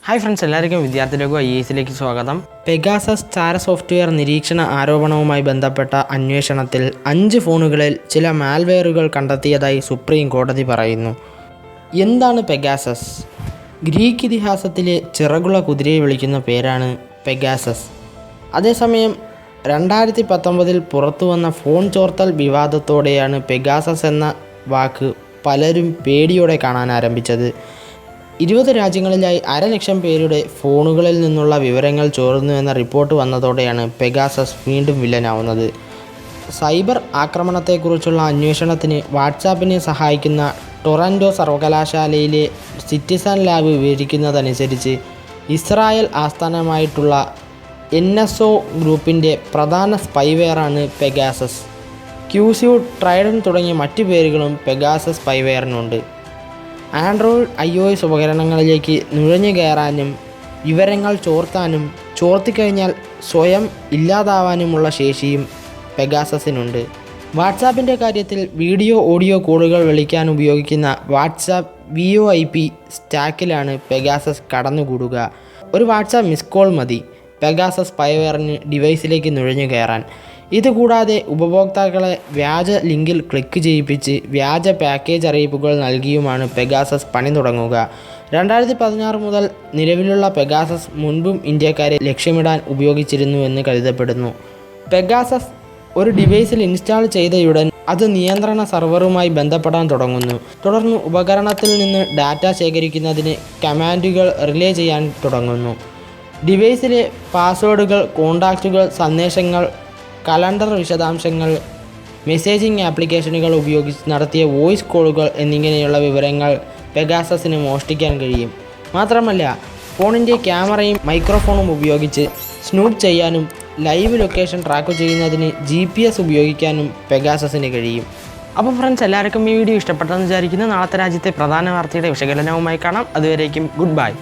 Hi friends, എല്ലാവർക്കും വിദ്യാർത്ഥികൾക്കും IASലേക്ക് സ്വാഗതം. പെഗാസസ് ചാര സോഫ്റ്റ്വെയർ നിരീക്ഷണ ആരോപണവുമായി ബന്ധപ്പെട്ട അന്വേഷണത്തിൽ 5 ഫോണുകളിൽ ചില മാൽവെയറുകൾ കണ്ടെത്തിയതായി സുപ്രീം കോടതി പറയുന്നു. എന്താണ് പെഗാസസ്? ഗ്രീക്ക് ഇതിഹാസത്തിലെ ചിറകുള്ള കുതിരയെ വിളിക്കുന്ന പേരാണ് പെഗാസസ്. അതേസമയം 2019 പുറത്തു വന്ന ഫോൺ ചോർത്തൽ വിവാദത്തോടെയാണ് പെഗാസസ് എന്ന വാക്ക് പലരും പേടിയോടെ കാണാൻ ആരംഭിച്ചത്. 20 രാജ്യങ്ങളിലായി 500,000 പേരുടെ ഫോണുകളിൽ നിന്നുള്ള വിവരങ്ങൾ ചോർന്നുവെന്ന റിപ്പോർട്ട് വന്നതോടെയാണ് പെഗാസസ് വീണ്ടും വില്ലനാവുന്നത്. സൈബർ ആക്രമണത്തെക്കുറിച്ചുള്ള അന്വേഷണത്തിന് വാട്സാപ്പിനെ സഹായിക്കുന്ന ടൊറൻ്റോ സർവകലാശാലയിലെ സിറ്റിസൺ ലാബ് വിവരിക്കുന്നതനുസരിച്ച് ഇസ്രായേൽ ആസ്ഥാനമായിട്ടുള്ള NSO ഗ്രൂപ്പിൻ്റെ പ്രധാന സ്പൈവെയറാണ് പെഗാസസ്. ക്യൂസ്യൂട്ട്, ട്രൈഡൻ തുടങ്ങിയ മറ്റു പേരുകളും പെഗാസസ് സ്പൈവെയറിനുണ്ട്. ആൻഡ്രോയിഡ് iOS ഉപകരണങ്ങളിലേക്ക് നുഴഞ്ഞു കയറാനും വിവരങ്ങൾ ചോർത്താനും ചോർത്തിക്കഴിഞ്ഞാൽ സ്വയം ഇല്ലാതാവാനുമുള്ള ശേഷിയും പെഗാസസിനുണ്ട്. വാട്സാപ്പിൻ്റെ കാര്യത്തിൽ വീഡിയോ ഓഡിയോ കോളുകൾ വിളിക്കാൻ ഉപയോഗിക്കുന്ന വാട്സാപ്പ് VoIP സ്റ്റാക്കിലാണ് പെഗാസസ് കടന്നുകൂടുക. ഒരു വാട്സാപ്പ് മിസ് കോൾ മതി പെഗാസസ് സ്പൈവെയറിന് ഡിവൈസിലേക്ക് നുഴഞ്ഞു കയറാൻ. ഇതുകൂടാതെ ഉപഭോക്താക്കളെ വ്യാജ ലിങ്കിൽ ക്ലിക്ക് ചെയ്യിപ്പിച്ച് വ്യാജ പാക്കേജ് അറിയിപ്പുകൾ നൽകിയുമാണ് പെഗാസസ് പണി തുടങ്ങുക. 2016 മുതൽ നിലവിലുള്ള പെഗാസസ് മുൻപും ഇന്ത്യക്കാരെ ലക്ഷ്യമിടാൻ ഉപയോഗിച്ചിരുന്നുവെന്ന് കരുതപ്പെടുന്നു. പെഗാസസ് ഒരു ഡിവൈസിൽ ഇൻസ്റ്റാൾ ചെയ്തയുടൻ അത് നിയന്ത്രണ സെർവറുമായി ബന്ധപ്പെടാൻ തുടങ്ങുന്നു. തുടർന്ന് ഉപകരണത്തിൽ നിന്ന് ഡാറ്റ ശേഖരിക്കുന്നതിന് കമാൻഡുകൾ റിലേ ചെയ്യാൻ തുടങ്ങുന്നു. ഡിവൈസിലെ പാസ്വേഡുകൾ, കോൺടാക്റ്റുകൾ, സന്ദേശങ്ങൾ, കലണ്ടർ വിശദാംശങ്ങൾ, മെസ്സേജിംഗ് ആപ്ലിക്കേഷനുകൾ ഉപയോഗിച്ച് നടത്തിയ വോയിസ് കോളുകൾ എന്നിങ്ങനെയുള്ള വിവരങ്ങൾ പെഗാസസിന് മോഷ്ടിക്കാൻ കഴിയും. മാത്രമല്ല, ഫോണിൻ്റെ ക്യാമറയും മൈക്രോഫോണും ഉപയോഗിച്ച് സ്നൂപ്പ് ചെയ്യാനും ലൈവ് ലൊക്കേഷൻ ട്രാക്ക് ചെയ്യുന്നതിന് GPS ഉപയോഗിക്കാനും പെഗാസസിന് കഴിയും. അപ്പോൾ ഫ്രണ്ട്സ്, എല്ലാവർക്കും ഈ വീഡിയോ ഇഷ്ടപ്പെട്ടെന്ന് വിചാരിക്കുന്നു. നാളത്തെ രാജ്യത്തെ പ്രധാന വാർത്തയുടെ വിശകലനവുമായി കാണാം. അതുവരേക്കും ഗുഡ് ബൈ.